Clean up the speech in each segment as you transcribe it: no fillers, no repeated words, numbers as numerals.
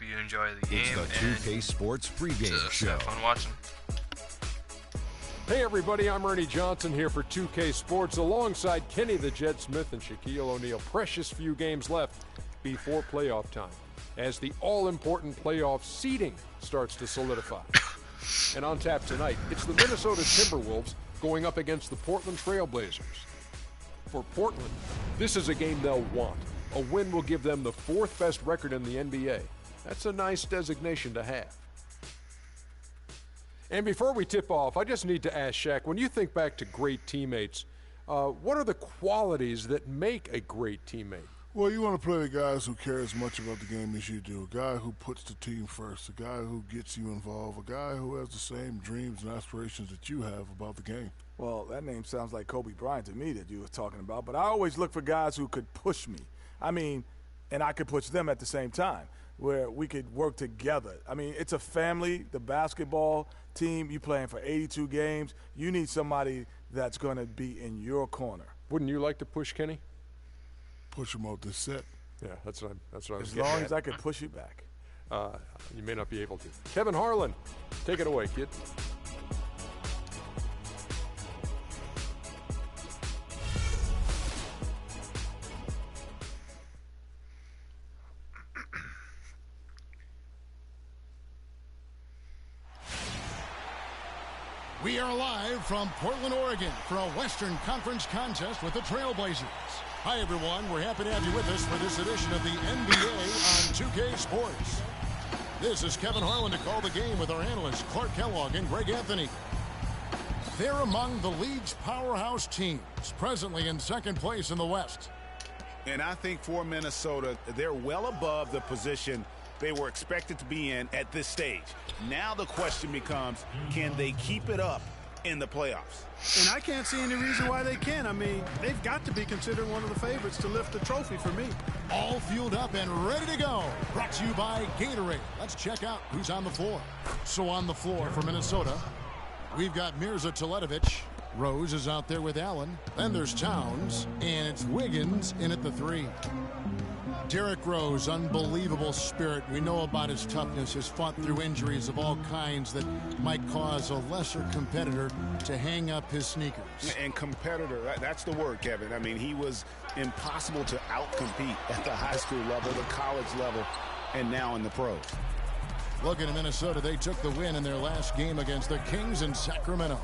you enjoy the game. It's the 2K Sports pregame show. Have fun watching. Hey everybody, I'm Ernie Johnson here for 2K Sports alongside Kenny the Jet Smith and Shaquille O'Neal. Precious few games left before playoff time as the all-important playoff seeding starts to solidify. And on tap tonight, it's the Minnesota Timberwolves going up against the Portland Trail Blazers. For Portland, this is a game they'll want. A win will give them the fourth best record in the NBA. That's a nice designation to have. And before we tip off, I just need to ask Shaq, when you think back to great teammates, what are the qualities that make a great teammate? Well, you want to play the guys who care as much about the game as you do. A guy who puts the team first, a guy who gets you involved, a guy who has the same dreams and aspirations that you have about the game. Well, that name sounds like Kobe Bryant to me that you were talking about, but I always look for guys who could push me. I mean, and I could push them at the same time, where we could work together. I mean, it's a family, the basketball team, you playing for 82 games. You need somebody that's going to be in your corner. Wouldn't you like to push Kenny? Push him out this set. Yeah, that's what I was As getting long at. as I could push you back. You may not be able to. Kevin Harlan, take it away, kid. We are live from Portland, Oregon for a Western Conference contest with the Trailblazers. Hi, everyone. We're happy to have you with us for this edition of the NBA on 2K Sports. This is Kevin Harlan to call the game with our analysts Clark Kellogg and Greg Anthony. They're among the league's powerhouse teams, presently in second place in the West. And I think for Minnesota, they're well above the position they were expected to be in at this stage. Now the question becomes, can they keep it up in the playoffs? And I can't see any reason why they can. I mean, they've got to be considered one of the favorites to lift the trophy for me. All fueled up and ready to go. Brought to you by Gatorade. Let's check out who's on the floor. So on the floor for Minnesota, we've got Mirza Teletovic. Rose is out there with Allen. Then there's Towns. And it's Wiggins in at the 3. Derrick Rose, unbelievable spirit. We know about his toughness, has fought through injuries of all kinds that might cause a lesser competitor to hang up his sneakers. And competitor, that's the word, Kevin. I mean, he was impossible to outcompete at the high school level, the college level, and now in the pros. Looking at Minnesota, they took the win in their last game against the Kings in Sacramento.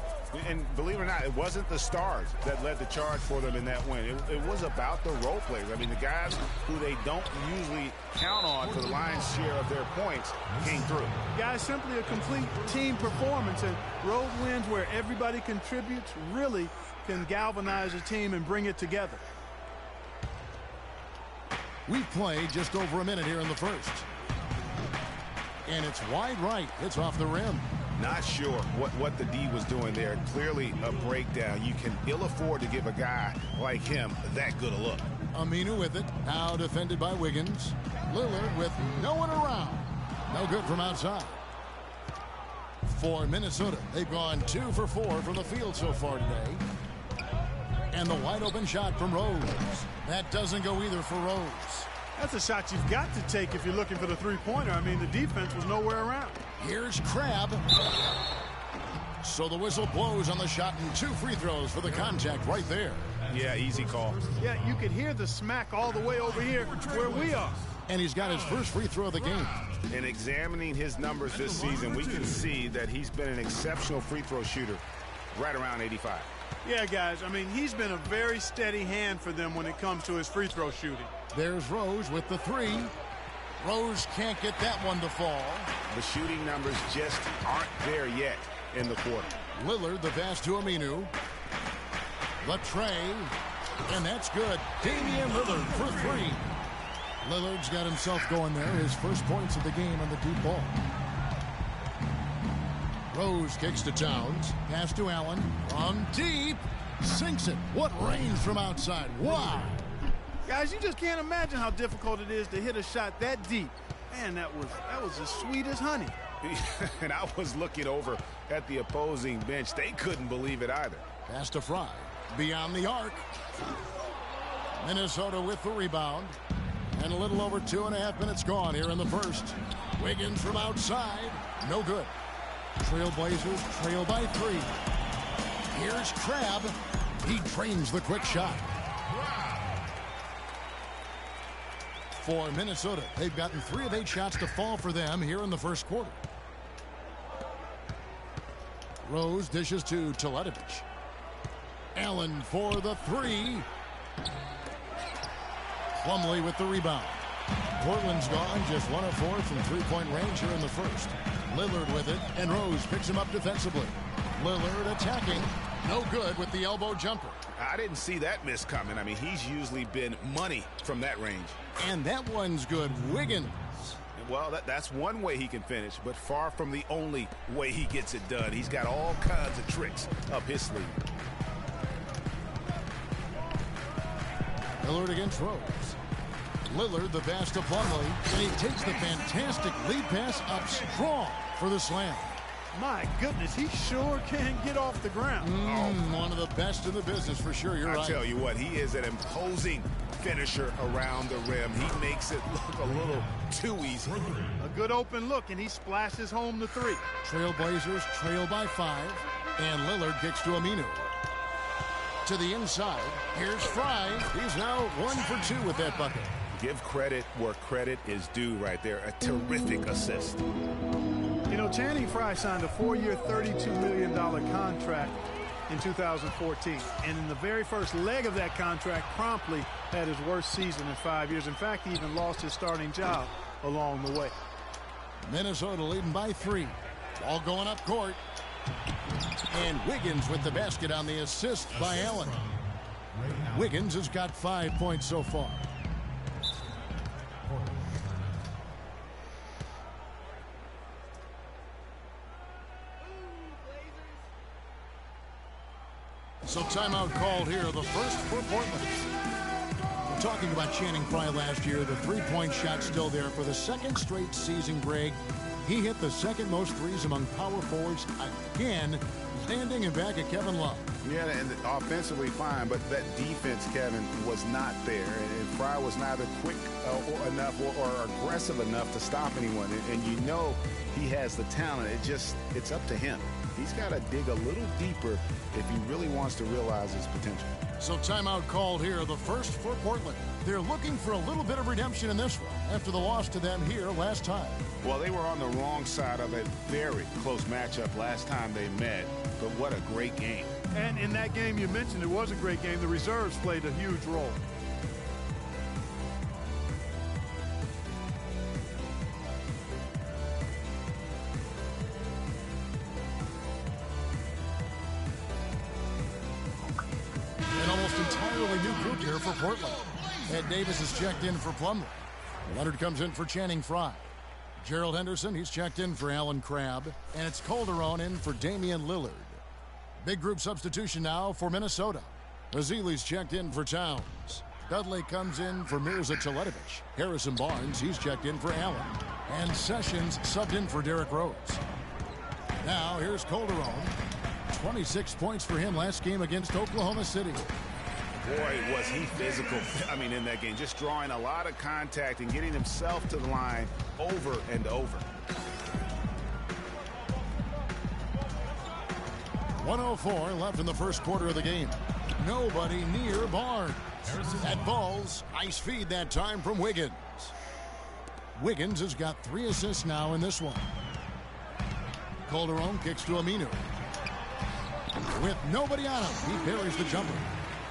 And believe it or not, it wasn't the stars that led the charge for them in that win. It was about the role players. I mean, the guys who they don't usually count on for the lion's share of their points came through. Guys, simply a complete team performance, and road wins where everybody contributes really can galvanize a team and bring it together. We've played just over a minute here in the first. And it's wide right. It's off the rim. Not sure what the D was doing there. Clearly a breakdown. You can ill afford to give a guy like him that good a look. Aminu with it. Now defended by Wiggins. Lillard with no one around. No good from outside. For Minnesota, they've gone 2 for 4 from the field so far today. And the wide open shot from Rose. That doesn't go either for Rose. That's a shot you've got to take if you're looking for the three-pointer. I mean, the defense was nowhere around. Here's Crabbe. So the whistle blows on the shot and 2 free throws for the contact right there. Yeah, easy call. Yeah, you could hear the smack all the way over here where we are. And he's got his first free throw of the game. In examining his numbers this season, we can see that he's been an exceptional free throw shooter, right around 85. Yeah, guys, I mean, he's been a very steady hand for them when it comes to his free throw shooting. There's Rose with the 3. Rose can't get that one to fall. The shooting numbers just aren't there yet in the quarter. Lillard, the pass to Aminu. The tray. And that's good. Damian Lillard for 3. Lillard's got himself going there. His first points of the game on the deep ball. Rose kicks to Towns. Pass to Allen. From deep. Sinks it. What range from outside. Wow. Guys, you just can't imagine how difficult it is to hit a shot that deep. Man, that was as sweet as honey. And I was looking over at the opposing bench. They couldn't believe it either. Pass to Fry. Beyond the arc. Minnesota with the rebound. And a little over 2.5 minutes gone here in the first. Wiggins from outside. No good. Trailblazers trail by 3. Here's Crabbe. He drains the quick shot. For Minnesota, they've gotten 3 of 8 shots to fall for them here in the first quarter. Rose dishes to Teletovic. Allen for the 3. Plumlee with the rebound. Portland's gone just 1 of 4 from three-point range here in the first. Lillard with it, and Rose picks him up defensively. Lillard attacking. No good with the elbow jumper. I didn't see that miss coming. I mean, he's usually been money from that range. And that one's good. Wiggins. Well, that's one way he can finish, but far from the only way he gets it done. He's got all kinds of tricks up his sleeve. Lillard against Rose. Lillard the pass to Plumlee, and he takes the fantastic lead pass up strong for the slam. My goodness, he sure can get off the ground. One of the best in the business for sure. You're right. I tell you what, he is an imposing finisher around the rim. He makes it look a little too easy. A good open look, and he splashes home the 3. Trailblazers trail by 5, and Lillard kicks to Aminu. To the inside, here's Fry. He's now 1 for 2 with that bucket. Give credit where credit is due right there. A terrific assist. You know, Channing Frye signed a 4-year, $32 million contract in 2014. And in the very first leg of that contract, promptly had his worst season in 5 years. In fact, he even lost his starting job along the way. Minnesota leading by 3. Ball going up court. And Wiggins with the basket on the assist by Allen. Wiggins has got 5 points so far. So timeout called here, the first for Portland. We're talking about Channing Frye last year. The three-point shot still there for the second straight season, Greg. He hit the second most threes among power forwards again, standing in back of Kevin Love. Yeah, and offensively fine, but that defense, Kevin, was not there. And Frye was neither quick enough or aggressive enough to stop anyone. And you know he has the talent. It's up to him. He's got to dig a little deeper if he really wants to realize his potential. So timeout called here, the first for Portland. They're looking for a little bit of redemption in this one after the loss to them here last time. Well, they were on the wrong side of a very close matchup last time they met, but what a great game. And in that game you mentioned, it was a great game. The reserves played a huge role. An almost entirely new group here for Portland. Ed Davis is checked in for Plumlee. Leonard comes in for Channing Frye. Gerald Henderson, he's checked in for Allen Crabbe. And it's Calderon in for Damian Lillard. Big group substitution now for Minnesota. Ezeli's checked in for Towns. Dudley comes in for Mirza Teletovic. Harrison Barnes, he's checked in for Allen. And Sessions subbed in for Derrick Rose. Now here's Calderon. 26 points for him last game against Oklahoma City. Boy, was he physical, in that game. Just drawing a lot of contact and getting himself to the line over and over. 1:04 left in the first quarter of the game. Nobody near Barnes. That ball's ice feed that time from Wiggins. Wiggins has got 3 assists now in this one. Calderon kicks to Aminu. With nobody on him, he buries the jumper.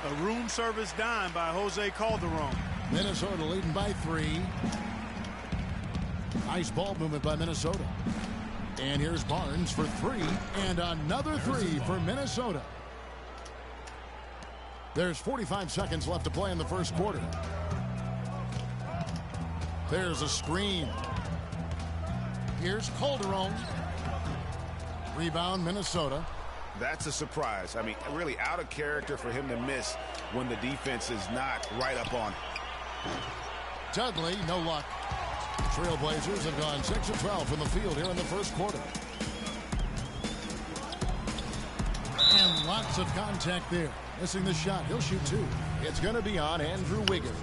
A room service dime by Jose Calderon. Minnesota leading by 3. Nice ball movement by Minnesota. And here's Barnes for 3. And another 3 for Minnesota. There's 45 seconds left to play in the first quarter. There's a screen. Here's Calderon. Rebound, Minnesota. That's a surprise. Really out of character for him to miss when the defense is not right up on him. Dudley, no luck. Trailblazers have gone 6 of 12 from the field here in the first quarter. And lots of contact there. Missing the shot. He'll shoot 2. It's going to be on Andrew Wiggins.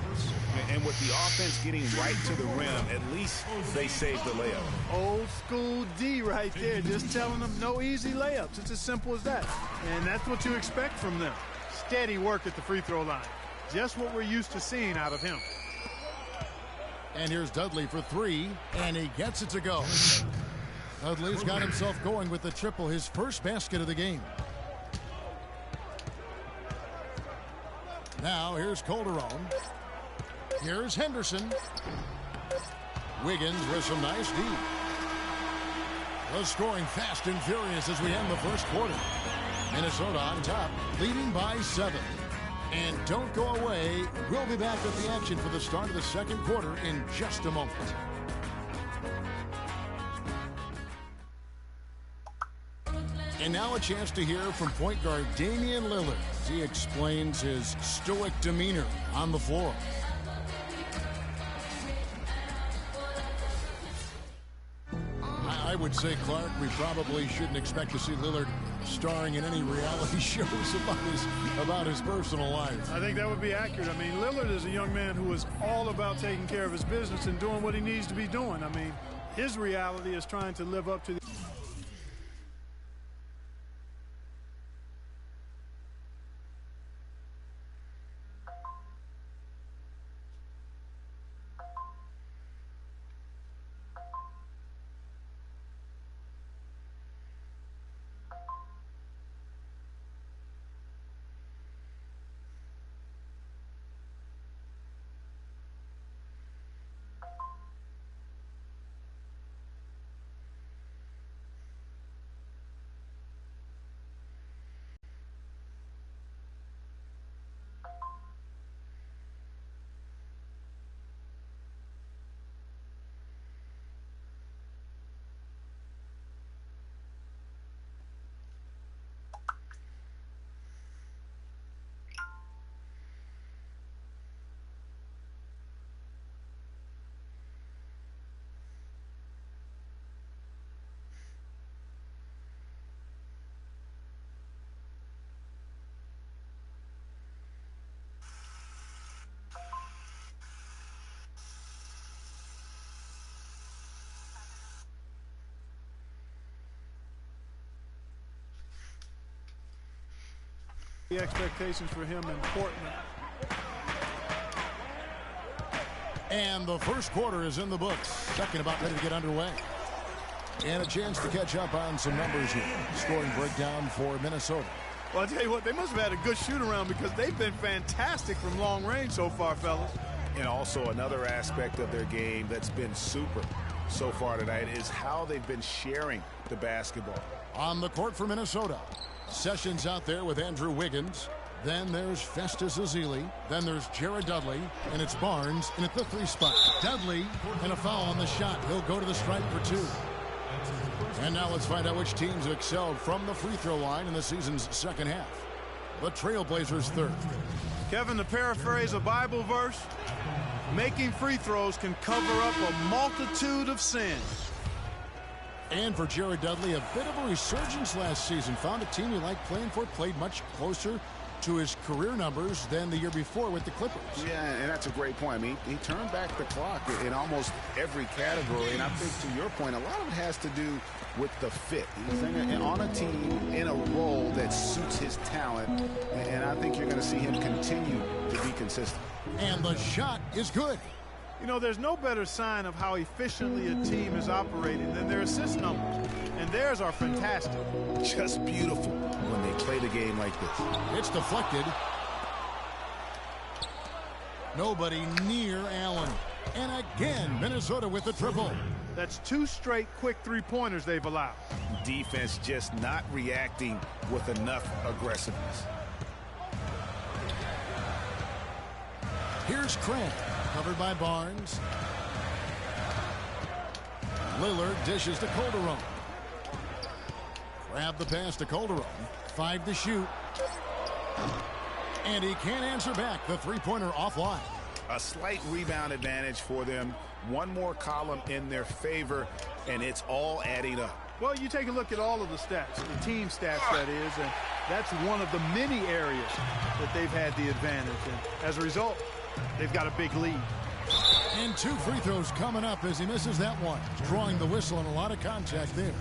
And with the offense getting right to the rim, at least they saved the layup. Old school D right there, just telling them no easy layups. It's as simple as that. And that's what you expect from them. Steady work at the free throw line. Just what we're used to seeing out of him. And here's Dudley for three, and he gets it to go. Dudley's got himself going with the triple, his first basket of the game. Now here's Calderon. Here's Henderson. Wiggins with some nice D. The scoring fast and furious as we end the first quarter. Minnesota on top, leading by 7. And don't go away. We'll be back with the action for the start of the second quarter in just a moment. And now a chance to hear from point guard Damian Lillard as he explains his stoic demeanor on the floor. I would say, Clark, we probably shouldn't expect to see Lillard starring in any reality shows about his personal life. I think that would be accurate. I mean, Lillard is a young man who is all about taking care of his business and doing what he needs to be doing. I mean, his reality is trying to live up to the... The expectations for him in Portland. And the first quarter is in the books. Second about ready to get underway. And a chance to catch up on some numbers here. Scoring breakdown for Minnesota. Well, I'll tell you what, they must have had a good shoot-around because they've been fantastic from long range so far, fellas. And also another aspect of their game that's been super so far tonight is how they've been sharing the basketball. On the court for Minnesota, Sessions out there with Andrew Wiggins. Then there's Festus Ezeli. Then there's Jared Dudley. And it's Barnes in at the 3 spot. Dudley and a foul on the shot. He'll go to the stripe for 2. And now let's find out which teams have excelled from the free throw line in the season's second half. The Trailblazers third. Kevin, to paraphrase a Bible verse, making free throws can cover up a multitude of sins. And for Jared Dudley, a bit of a resurgence last season. Found a team he liked playing for, played much closer to his career numbers than the year before with the Clippers. Yeah, and that's a great point. I mean, he turned back the clock in almost every category. And I think, to your point, a lot of it has to do with the fit. He's on a team in a role that suits his talent. And I think you're going to see him continue to be consistent. And the shot is good. You know, there's no better sign of how efficiently a team is operating than their assist numbers. And theirs are fantastic. Just beautiful when they play the game like this. It's deflected. Nobody near Allen. And again, Minnesota with the triple. That's 2 straight quick three-pointers they've allowed. Defense just not reacting with enough aggressiveness. Here's Craig. Covered by Barnes. Lillard dishes to Calderon. Grab the pass to Calderon. 5 to shoot. And he can't answer back. The three-pointer offline. A slight rebound advantage for them. One more column in their favor, and it's all adding up. Well, you take a look at all of the stats, the team stats, that is, and that's one of the many areas that they've had the advantage. And as a result, they've got a big lead. And 2 free throws coming up as he misses that one. Drawing the whistle and a lot of contact there.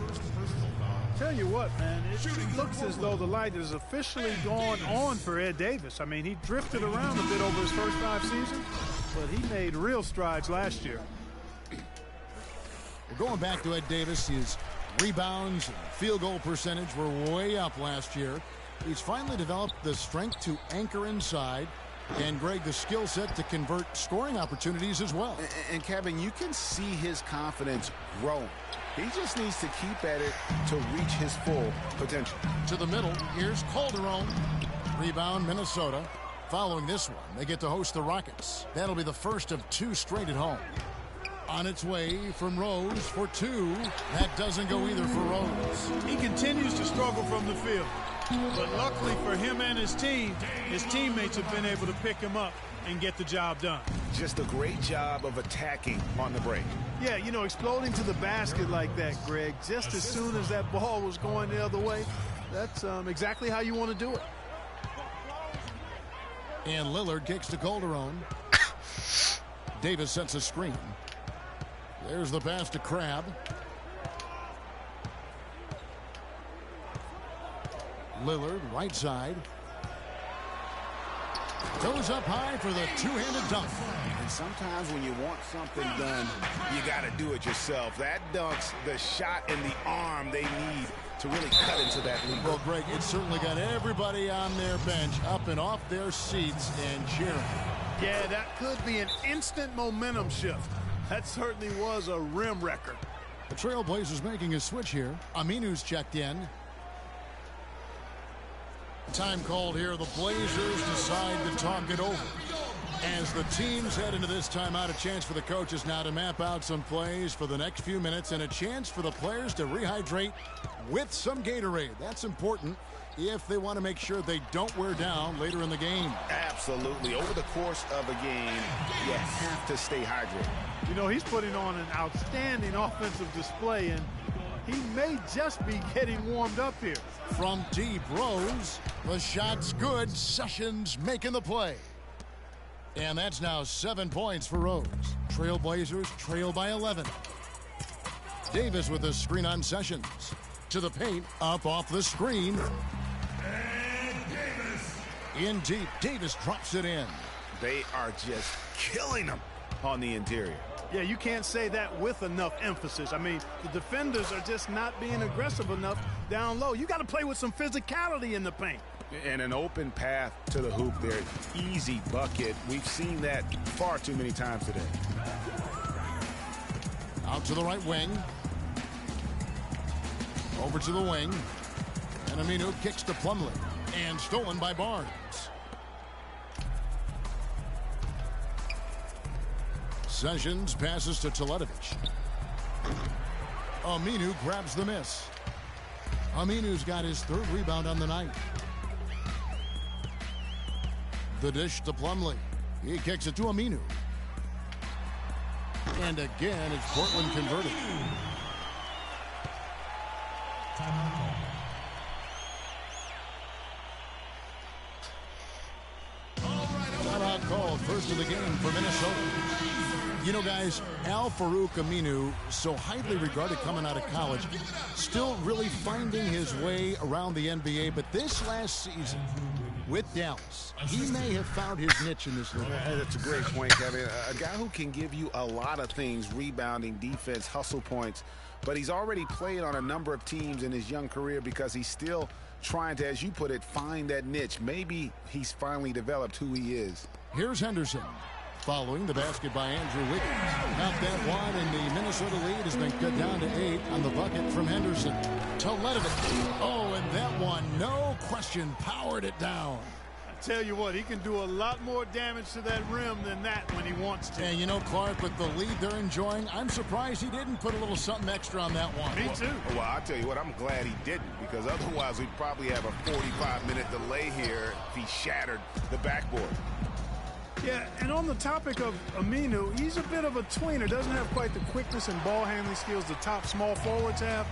Tell you what, man, it looks as though the light is officially gone on for Ed Davis. I mean, he drifted around a bit over his first 5 seasons, but he made real strides last year. Well, going back to Ed Davis, his rebounds and field goal percentage were way up last year. He's finally developed the strength to anchor inside, and Greg, the skill set to convert scoring opportunities as well. And Kevin, you can see his confidence grow. He just needs to keep at it to reach his full potential. To the middle, here's Calderon. Rebound, Minnesota. Following this one, they get to host the Rockets. That'll be the first of 2 straight at home. On its way from Rose for 2. That doesn't go either for Rose. He continues to struggle from the field. But luckily for him and his team, his teammates have been able to pick him up and get the job done. Just a great job of attacking on the break. Yeah, you know, exploding to the basket like that, Greg, just as soon as that ball was going the other way, that's exactly how you want to do it. And Lillard kicks to Calderon. Davis sets a screen. There's the pass to Crabbe. Lillard, right side. Goes up high for the 2-handed dunk. And sometimes when you want something done, you got to do it yourself. That dunk's the shot and the arm they need to really cut into that lead. Well, Greg, it certainly got everybody on their bench up and off their seats and cheering. Yeah, that could be an instant momentum shift. That certainly was a rim record. The Trailblazers making a switch here. Aminu's checked in. Time called here. The Blazers decide to talk it over. As the teams head into this timeout, a chance for the coaches now to map out some plays for the next few minutes and a chance for the players to rehydrate with some Gatorade. That's important if they want to make sure they don't wear down later in the game. Absolutely. Over the course of a game, you have to stay hydrated. You know, he's putting on an outstanding offensive display, and he may just be getting warmed up here. From deep, Rose. The shot's good. Sessions making the play. And that's now 7 points for Rose. Trailblazers trail by 11. Davis with a screen on Sessions. To the paint, up off the screen. And Davis. In deep, Davis drops it in. They are just killing them on the interior. Yeah, you can't say that with enough emphasis. I mean, the defenders are just not being aggressive enough down low. You got to play with some physicality in the paint. And an open path to the hoop there. Easy bucket. We've seen that far too many times today. Out to the right wing. Over to the wing. And Aminu kicks to Plumlee. And stolen by Barnes. Sessions passes to Teletovic. Aminu grabs the miss. Aminu's got his 3rd rebound on the night. The dish to Plumlee. He kicks it to Aminu. And again, it's Portland converted. Timeout called, first of the game for Minnesota. You know, guys, Al-Farouq Aminu, so highly regarded coming out of college, still really finding his way around the NBA, but this last season with Dallas, he may have found his niche in this league. That's a great point, Kevin. A guy who can give you a lot of things, rebounding, defense, hustle points, but he's already played on a number of teams in his young career because he's still trying to, as you put it, find that niche. Maybe he's finally developed who he is. Here's Henderson. Following the basket by Andrew Wiggins. Not that wide, and the Minnesota lead has been cut down to 8 on the bucket from Henderson. Teletovic. Oh, and that one, no question, powered it down. I tell you what, he can do a lot more damage to that rim than that when he wants to. And you know, Clark, with the lead they're enjoying, I'm surprised he didn't put a little something extra on that one. Me too. Well, I'll tell you what, I'm glad he didn't, because otherwise we'd probably have a 45-minute delay here if he shattered the backboard. Yeah, and on the topic of Aminu, he's a bit of a tweener. Doesn't have quite the quickness and ball handling skills the top small forwards have.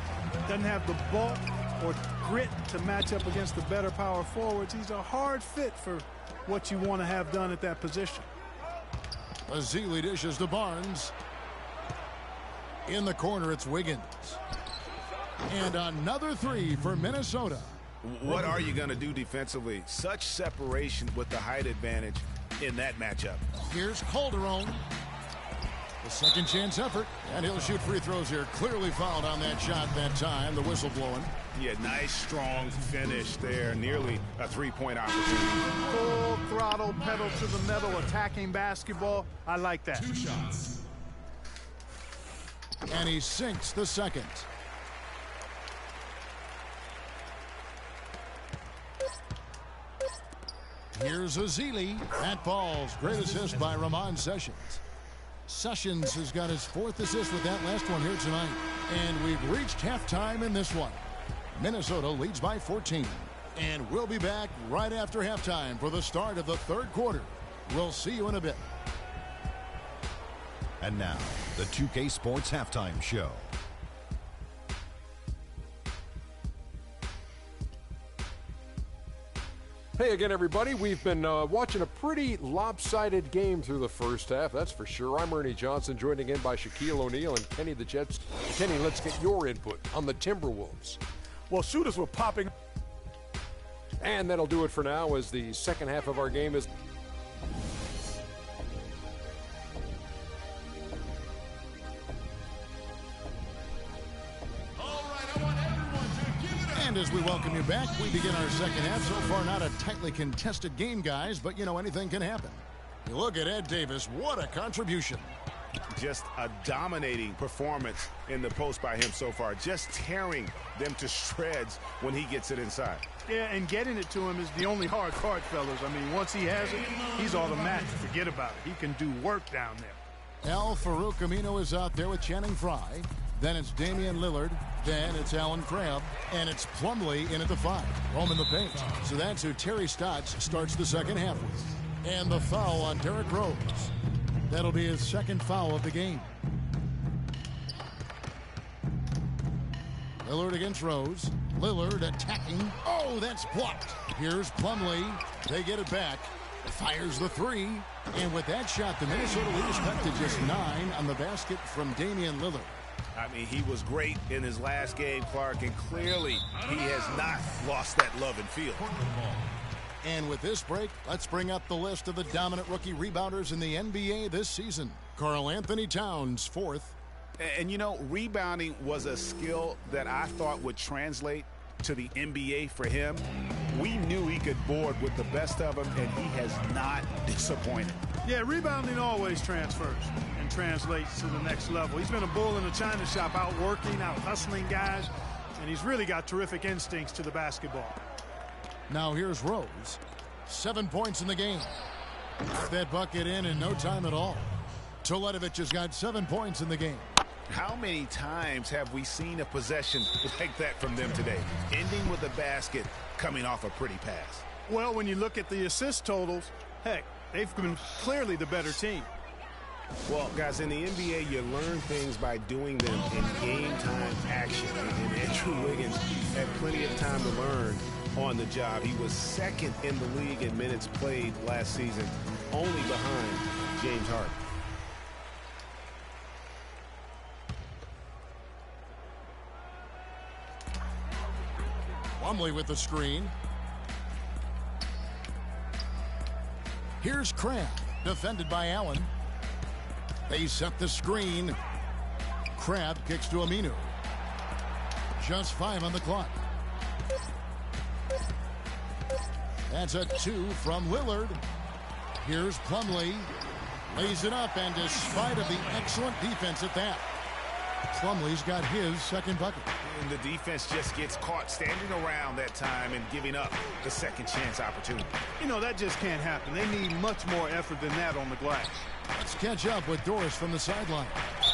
Doesn't have the bulk or grit to match up against the better power forwards. He's a hard fit for what you want to have done at that position. Azili dishes to Barnes. In the corner, it's Wiggins. And another three for Minnesota. What are you going to do defensively? Such separation with the height advantage in that matchup. Here's Calderon. The second chance effort, and he'll shoot free throws here. Clearly fouled on that shot that time. The whistle blowing. Yeah, nice, strong finish there. Nearly a three-point opportunity. Full throttle, pedal to the metal, attacking basketball. I like that. 2 shots. And he sinks the second. Here's Azili. That ball's great assist by Ramon Sessions. Sessions has got his 4th assist with that last one here tonight. And we've reached halftime in this one. Minnesota leads by 14. And we'll be back right after halftime for the start of the 3rd quarter. We'll see you in a bit. And now, the 2K Sports Halftime Show. Hey again, everybody. We've been watching a pretty lopsided game through the first half, that's for sure. I'm Ernie Johnson, joined again by Shaquille O'Neal and Kenny the Jets. Kenny, let's get your input on the Timberwolves. Well, shooters were popping. And that'll do it for now as the second half of our game is... And as we welcome you back, we begin our second half. So far, not a tightly contested game, guys, but, you know, anything can happen. You look at Ed Davis. What a contribution. Just a dominating performance in the post by him so far. Just tearing them to shreds when he gets it inside. Yeah, and getting it to him is the only hard part, fellas. I mean, once he has it, he's automatic. Forget about it. He can do work down there. Al Farouk Amino is out there with Channing Frye. Then it's Damian Lillard. Then it's Alan Crabb. And it's Plumlee in at the 5. Home in the paint. So that's who Terry Stotts starts the second half with. And the foul on Derrick Rose. That'll be his 2nd foul of the game. Lillard against Rose. Lillard attacking. Oh, that's blocked. Here's Plumlee. They get it back. Fires the 3. And with that shot, the Minnesota leaders cut to just 9 on the basket from Damian Lillard. I mean, he was great in his last game, Clark, and clearly he has not lost that love and feel. And with this break, let's bring up the list of the dominant rookie rebounders in the NBA this season. Karl Anthony Towns, 4th. And, you know, rebounding was a skill that I thought would translate to the NBA for him. We knew he could board with the best of them, and he has not disappointed. Yeah, rebounding always transfers and translates to the next level. He's been a bull in a china shop, out working, out hustling guys, and he's really got terrific instincts to the basketball. Now here's Rose. 7 points in the game. Got that bucket in no time at all. Teletovic has got 7 points in the game. How many times have we seen a possession like that from them today? Ending with a basket, coming off a pretty pass. Well, when you look at the assist totals, heck, they've been clearly the better team. Well, guys, in the NBA, you learn things by doing them in game-time action. And Andrew Wiggins had plenty of time to learn on the job. He was 2nd in the league in minutes played last season, only behind James Harden. Plumlee with the screen. Here's Crabb, defended by Allen. They set the screen. Crabb kicks to Aminu. Just 5 on the clock. That's a 2 from Lillard. Here's Plumlee. Lays it up, and despite of the excellent defense at that, Plumlee's got his 2nd bucket. And the defense just gets caught standing around that time and giving up the second chance opportunity. You know, that just can't happen. They need much more effort than that on the glass. Let's catch up with Doris from the sideline.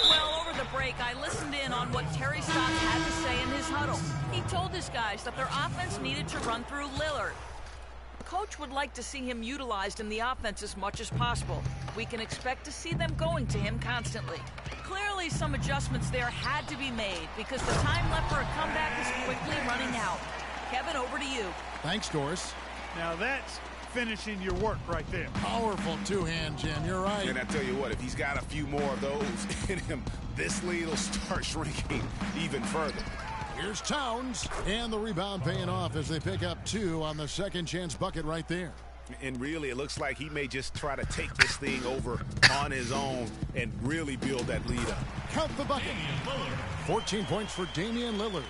Well, over the break, I listened in on what Terry Stotts had to say in his huddle. He told his guys that their offense needed to run through Lillard. Coach would like to see him utilized in the offense as much as possible. We can expect to see them going to him constantly. Clearly, some adjustments there had to be made because the time left for a comeback is quickly running out. Kevin, over to you. Thanks, Doris. Now that's finishing your work right there. Powerful two-hand jam. You're right. And I tell you what, if he's got a few more of those in him, this lead will start shrinking even further. Here's Towns, and the rebound paying off as they pick up 2 on the second chance bucket right there. And really, it looks like he may just try to take this thing over on his own and really build that lead up. Count the bucket. 14 points for Damian Lillard.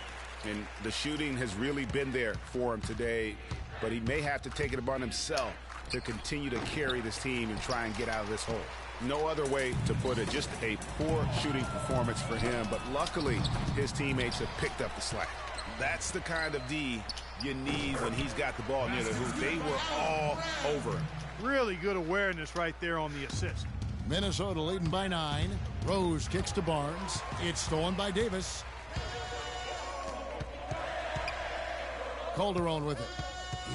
And the shooting has really been there for him today, but he may have to take it upon himself to continue to carry this team and try and get out of this hole. No other way to put it, just a poor shooting performance for him, but luckily his teammates have picked up the slack. That's the kind of D you need when he's got the ball near the hoop. They were all over him. Really good awareness right there on the assist. Minnesota leading by 9. Rose kicks to Barnes. It's stolen by Davis. Calderon with it.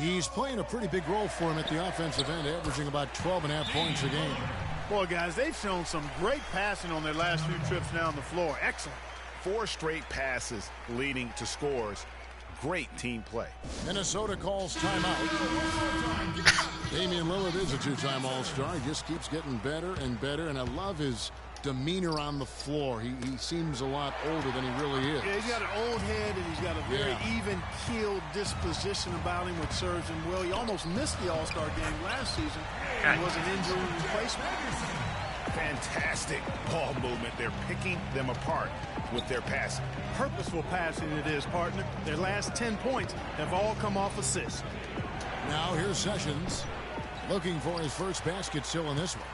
He's playing a pretty big role for him at the offensive end, averaging about 12.5 points a game. Boy, guys, they've shown some great passing on their last few trips down the floor. Excellent. 4 straight passes leading to scores. Great team play. Minnesota calls timeout. Damian Lillard is a 2-time All-Star. He just keeps getting better and better, and I love his demeanor on the floor. He seems a lot older than he really is. Yeah, he's got an old head, and he's got a very even-keeled disposition about him, which serves him well. He almost missed the All-Star game last season and was an injury replacement. Fantastic ball movement. They're picking them apart with their passing. Purposeful passing it is, partner. Their last 10 points have all come off assists. Now here's Sessions looking for his first basket still in this one.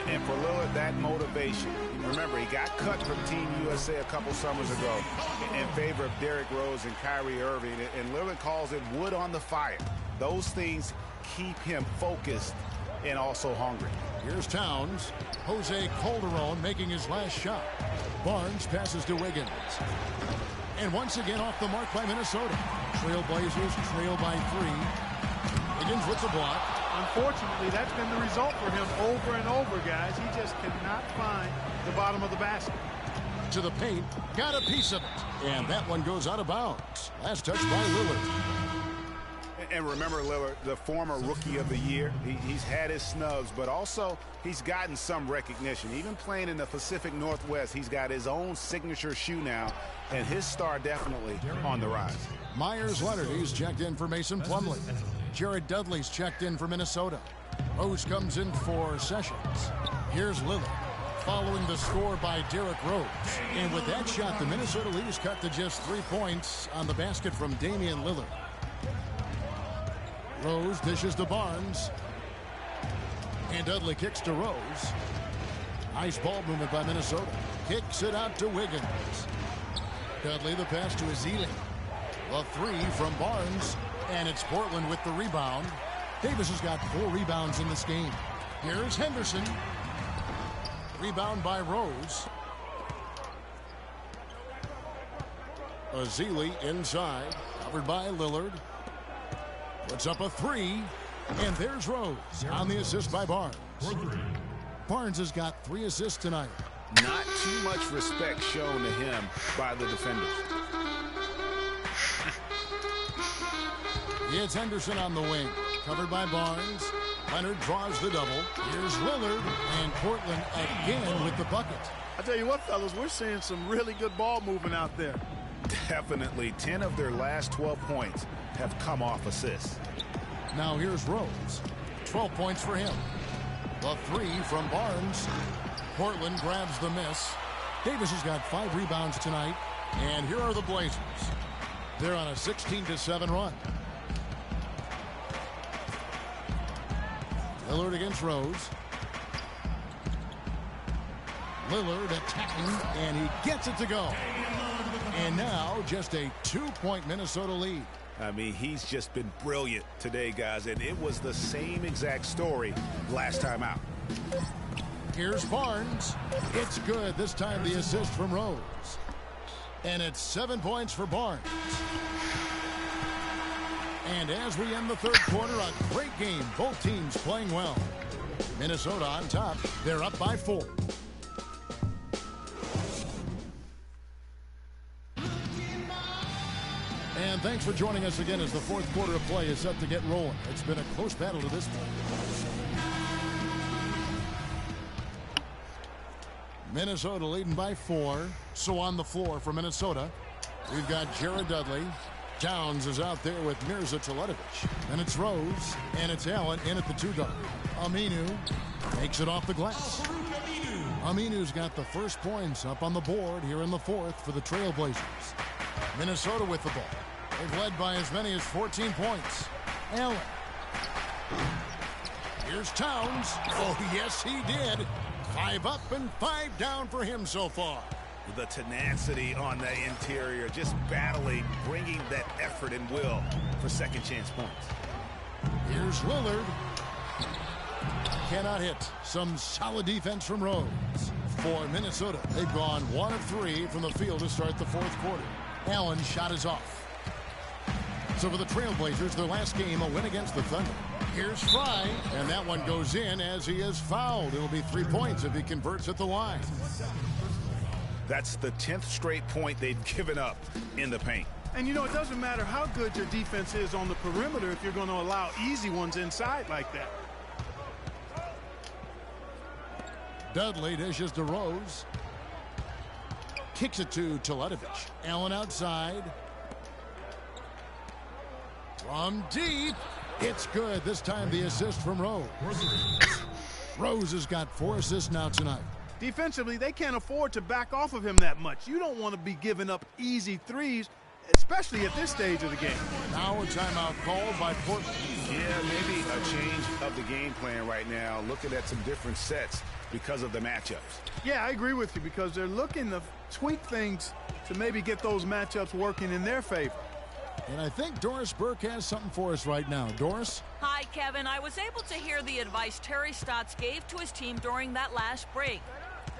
And for Lillard, that motivation. Remember, he got cut from Team USA a couple summers ago in favor of Derrick Rose and Kyrie Irving. And Lillard calls it wood on the fire. Those things keep him focused and also hungry. Here's Towns. Jose Calderon making his last shot. Barnes passes to Wiggins. And once again off the mark by Minnesota. Trailblazers trail by 3. Wiggins with the block. Unfortunately, that's been the result for him over and over, guys. He just cannot find the bottom of the basket. To the paint. Got a piece of it. And that one goes out of bounds. Last touch by Lillard. And remember, Lillard, the former Rookie of the Year, he's had his snubs, but also he's gotten some recognition. Even playing in the Pacific Northwest, he's got his own signature shoe now, and his star definitely on the rise. Myers Leonard, he's checked in for Mason Plumlee. Jared Dudley's checked in for Minnesota. Rose comes in for Sessions. Here's Lillard, following the score by Derrick Rose. And with that shot, the Minnesota lead is cut to just 3 points on the basket from Damian Lillard. Rose dishes to Barnes. And Dudley kicks to Rose. Nice ball movement by Minnesota. Kicks it out to Wiggins. Dudley the pass to Ezeli. The 3 from Barnes. And it's Portland with the rebound. Davis has got 4 rebounds in this game. Here's Henderson. Rebound by Rose. Ezeli inside. Covered by Lillard. Puts up a 3, and there's Rose on the assist by Barnes. Barnes has got 3 assists tonight. Not too much respect shown to him by the defenders. It's Henderson on the wing, covered by Barnes. Leonard draws the double. Here's Lillard, and Portland again with the bucket. I tell you what, fellas, we're seeing some really good ball movement out there. Definitely 10 of their last 12 points have come off assists. Now here's Rose. 12 points for him. The 3 from Barnes. Portland grabs the miss. Davis has got 5 rebounds tonight. And here are the Blazers. They're on a 16-7 run. Lillard against Rose. Lillard attacking, and he gets it to go. And now just a 2-point Minnesota lead. I mean, he's just been brilliant today, guys, and it was the same exact story last time out. Here's Barnes. It's good. This time the assist from Rose. And it's 7 points for Barnes. And as we end the third quarter, a great game. Both teams playing well. Minnesota on top. They're up by 4. And thanks for joining us again as the fourth quarter of play is set to get rolling. It's been a close battle to this point. Minnesota leading by 4. So on the floor for Minnesota, we've got Jared Dudley. Towns is out there with Mirza Teletovic. And it's Rose, and it's Allen in at the 2 guard. Aminu takes it off the glass. Aminu's got the first points up on the board here in the fourth for the Trailblazers. Minnesota with the ball. They've led by as many as 14 points. Allen. Here's Towns. Oh, yes, he did. 5 up and 5 down for him so far. The tenacity on the interior, just battling, bringing that effort and will for second chance points. Here's Lillard. Cannot hit. Some solid defense from Rose. For Minnesota, they've gone 1 of 3 from the field to start the fourth quarter. Allen's shot is off. So for the Trailblazers, their last game, a win against the Thunder. Here's Fry, and that one goes in as he is fouled. It'll be 3 points if he converts at the line. That's the 10th straight point they've given up in the paint. And you know, it doesn't matter how good your defense is on the perimeter if you're going to allow easy ones inside like that. Dudley dishes to Rose. Kicks it to Teletovic. Allen outside. From deep. It's good. This time the assist from Rose. Rose has got 4 assists now tonight. Defensively, they can't afford to back off of him that much. You don't want to be giving up easy threes, especially at this stage of the game. Now a timeout called by Portland. Yeah, maybe a change of the game plan right now, looking at some different sets because of the matchups. Yeah, I agree with you because they're looking to tweak things to maybe get those matchups working in their favor. And I think Doris Burke has something for us right now. Doris? Hi, Kevin. I was able to hear the advice Terry Stotts gave to his team during that last break.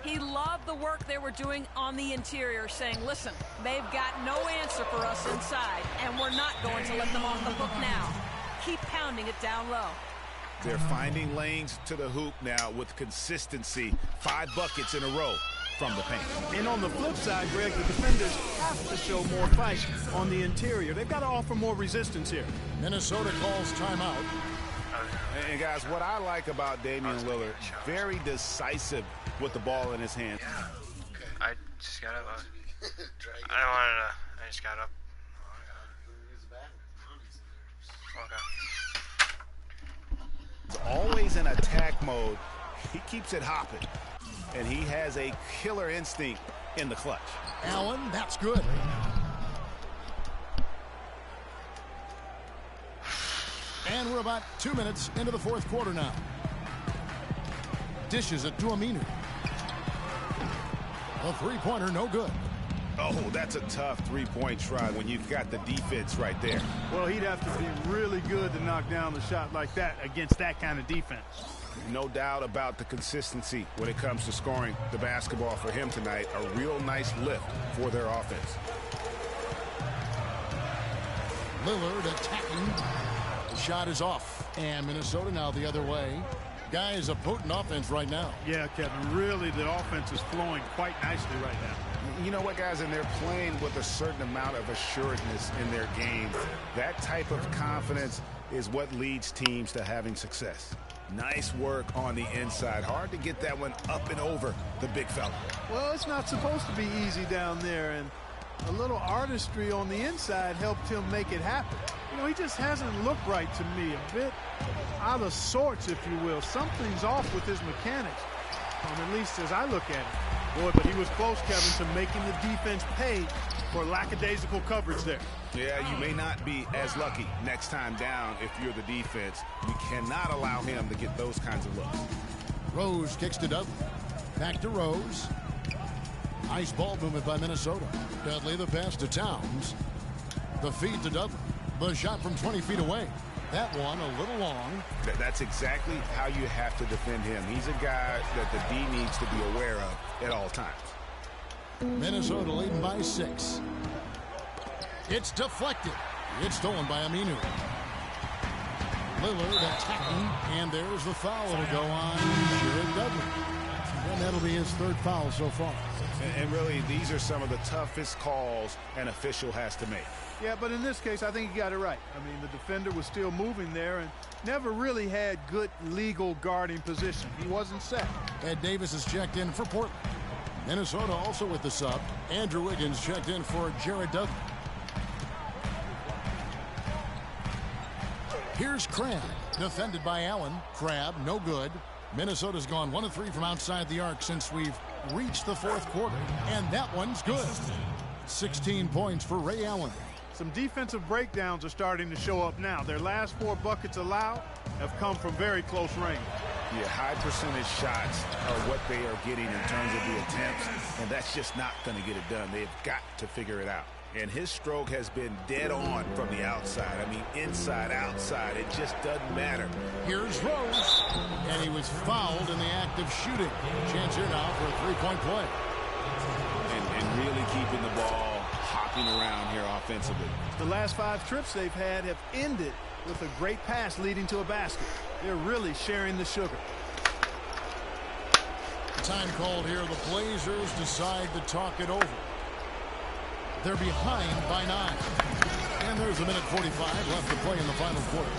He loved the work they were doing on the interior, saying, listen, they've got no answer for us inside, and we're not going to let them off the hook now. Keep pounding it down low. They're finding lanes to the hoop now with consistency. 5 buckets in a row from the paint. And on the flip side, Greg, the defenders have to show more fight on the interior. They've got to offer more resistance here. Minnesota calls timeout. And guys, what I like about Damian Lillard, very decisive with the ball in his hand. Yeah. Okay. I just got up. I just got up. Okay. He's always in attack mode. He keeps it hopping. And he has a killer instinct in the clutch. Allen, that's good. And we're about 2 minutes into the fourth quarter now. Dishes it to Aminu. A three-pointer, no good. Oh, that's a tough three-point try when you've got the defense right there. Well, he'd have to be really good to knock down a shot like that against that kind of defense. No doubt about the consistency when it comes to scoring the basketball for him tonight. A real nice lift for their offense. Lillard attacking. The shot is off. And Minnesota now the other way. Guys, a potent offense right now. Yeah, Kevin, really the offense is flowing quite nicely right now. You know what, guys, and they're playing with a certain amount of assuredness in their game. That type of confidence is what leads teams to having success. Nice work on the inside. Hard to get that one up and over the big fella. Well, it's not supposed to be easy down there, and a little artistry on the inside helped him make it happen. You know, he just hasn't looked right to me. A bit out of sorts, if you will. Something's off with his mechanics, at least as I look at it. Boy, but he was close, Kevin, to making the defense pay for lackadaisical coverage there. Yeah, you may not be as lucky next time down if you're the defense. You cannot allow him to get those kinds of looks. Rose kicks to Dudley. Back to Rose. Nice ball movement by Minnesota. Dudley the pass to Towns. The feed to Dudley. The shot from 20 feet away. That one a little long. That's exactly how you have to defend him. He's a guy that the D needs to be aware of at all times. Minnesota leading by 6. It's deflected. It's stolen by Aminu. Lillard attacking, and there's the foul. It'll go on Jared Dudley. And that'll be his third foul so far. And really, these are some of the toughest calls an official has to make. Yeah, but in this case, I think he got it right. I mean, the defender was still moving there and never really had good legal guarding position. He wasn't set. Ed Davis is checked in for Portland. Minnesota also with the sub. Andrew Wiggins checked in for Jared Dudley. Here's Crabbe, defended by Allen. Crabbe, no good. Minnesota's gone 1 of 3 from outside the arc since we've reached the fourth quarter. And that one's good. 16 points for Ray Allen. Some defensive breakdowns are starting to show up now. Their last 4 buckets allowed have come from very close range. Yeah, high percentage shots are what they are getting in terms of the attempts, and that's just not going to get it done. They've got to figure it out. And his stroke has been dead on from the outside. I mean, inside, outside, it just doesn't matter. Here's Rose, and he was fouled in the act of shooting. Chance here now for a three-point play. And really keeping the ball hopping around here offensively. The last 5 trips they've had have ended with a great pass leading to a basket. They're really sharing the sugar. Time called here. The Blazers decide to talk it over. They're behind by 9. And there's a minute 45 left to play in the final quarter.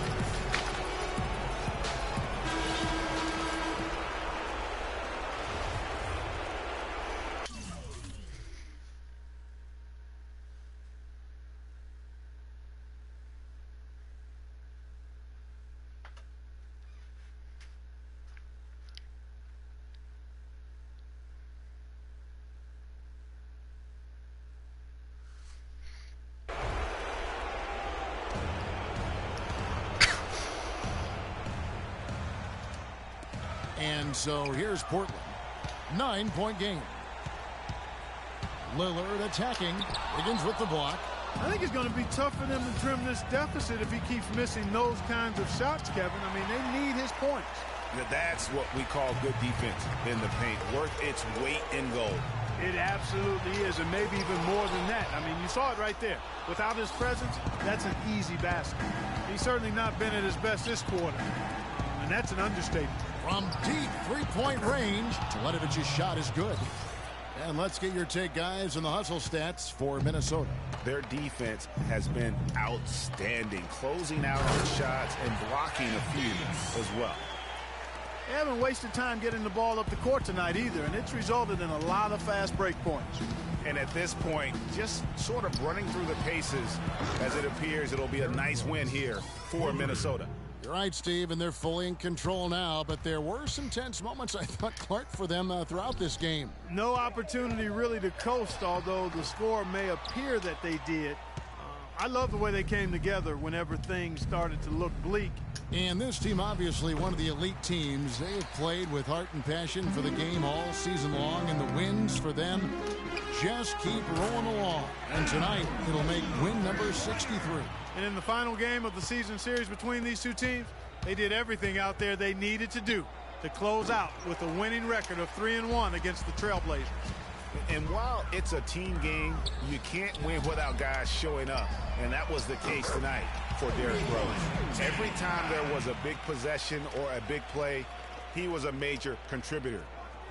And so here's Portland. 9-point game. Lillard attacking. Wiggins with the block. I think it's going to be tough for them to trim this deficit if he keeps missing those kinds of shots, Kevin. I mean, they need his points. That's what we call good defense in the paint. Worth its weight in gold. It absolutely is, and maybe even more than that. I mean, you saw it right there. Without his presence, that's an easy basket. He's certainly not been at his best this quarter, and that's an understatement. From deep three-point range, Teletovich's shot is good. And let's get your take, guys, on the hustle stats for Minnesota. Their defense has been outstanding, closing out on shots and blocking a few as well. They haven't wasted time getting the ball up the court tonight either, and it's resulted in a lot of fast break points. And at this point, just sort of running through the paces as it appears it'll be a nice win here for Minnesota. You're right, Steve, and they're fully in control now, but there were some tense moments, I thought, Clark, for them throughout this game. No opportunity really to coast, although the score may appear that they did. I love the way they came together whenever things started to look bleak. And this team, obviously one of the elite teams. They have played with heart and passion for the game all season long, and the wins for them just keep rolling along. And tonight, it'll make win number 63. And in the final game of the season series between these two teams, they did everything out there they needed to do to close out with a winning record of 3-1 against the Trailblazers. And while it's a team game, you can't win without guys showing up. And that was the case tonight for Derrick Rose. Every time there was a big possession or a big play, he was a major contributor.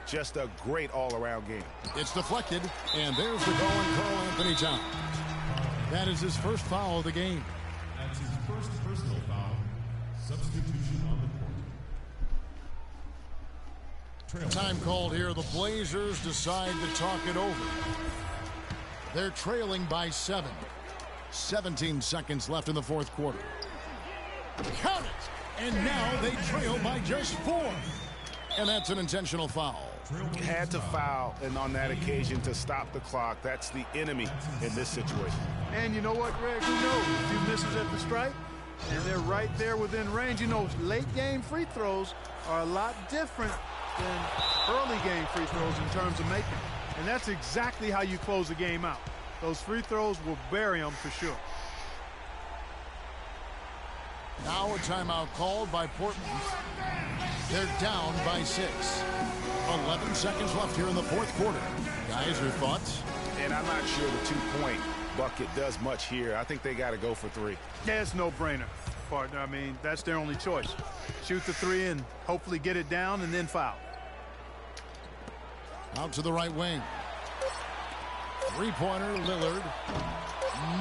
Just a great all-around game. It's deflected, and there's the goal on Karl Anthony Towns. That is his first foul of the game. That's his first personal foul. Substitution on the court. Time called here. The Blazers decide to talk it over. They're trailing by 7. 17 seconds left in the fourth quarter. Count it! And now they trail by just 4. And that's an intentional foul. Had to foul, and on that occasion to stop the clock. That's the enemy in this situation. And you know what, Greg? Who knows? A few misses at the stripe, and they're right there within range. You know, late game free throws are a lot different than early game free throws in terms of making. And that's exactly how you close a game out. Those free throws will bury them for sure. Now a timeout called by Portland. They're down by 6. 11 seconds left here in the fourth quarter. Guys, your thoughts? And I'm not sure the two-point bucket does much here. I think they got to go for 3. Yeah, it's no-brainer, partner. I mean, that's their only choice. Shoot the 3 and hopefully get it down and then foul. Out to the right wing. Three-pointer, Lillard.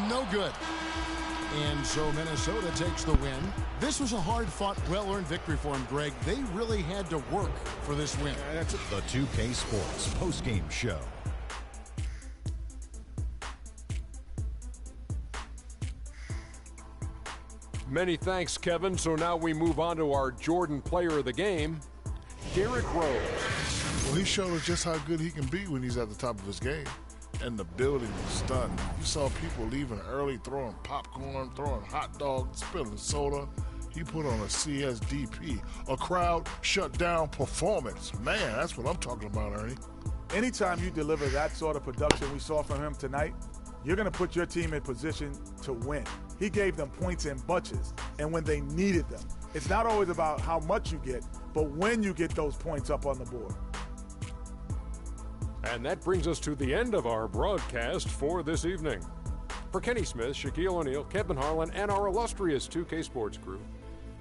No good. And so Minnesota takes the win. This was a hard-fought, well-earned victory for them, Greg. They really had to work for this win. The 2K Sports postgame show. Many thanks, Kevin. So now we move on to our Jordan player of the game, Derrick Rose. Well, he showed us just how good he can be when he's at the top of his game. And the building was stunned. You saw people leaving early, throwing popcorn, throwing hot dogs, spilling soda. He put on a CSDP, a crowd shut down performance. Man, that's what I'm talking about, Ernie. Anytime you deliver that sort of production we saw from him tonight, you're going to put your team in position to win. He gave them points in bunches, and when they needed them. It's not always about how much you get, but when you get those points up on the board. And that brings us to the end of our broadcast for this evening. For Kenny Smith, Shaquille O'Neal, Kevin Harlan, and our illustrious 2K Sports crew,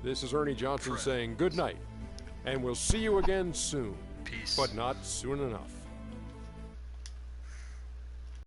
this is Ernie Johnson saying good night, and we'll see you again soon. Peace. But not soon enough.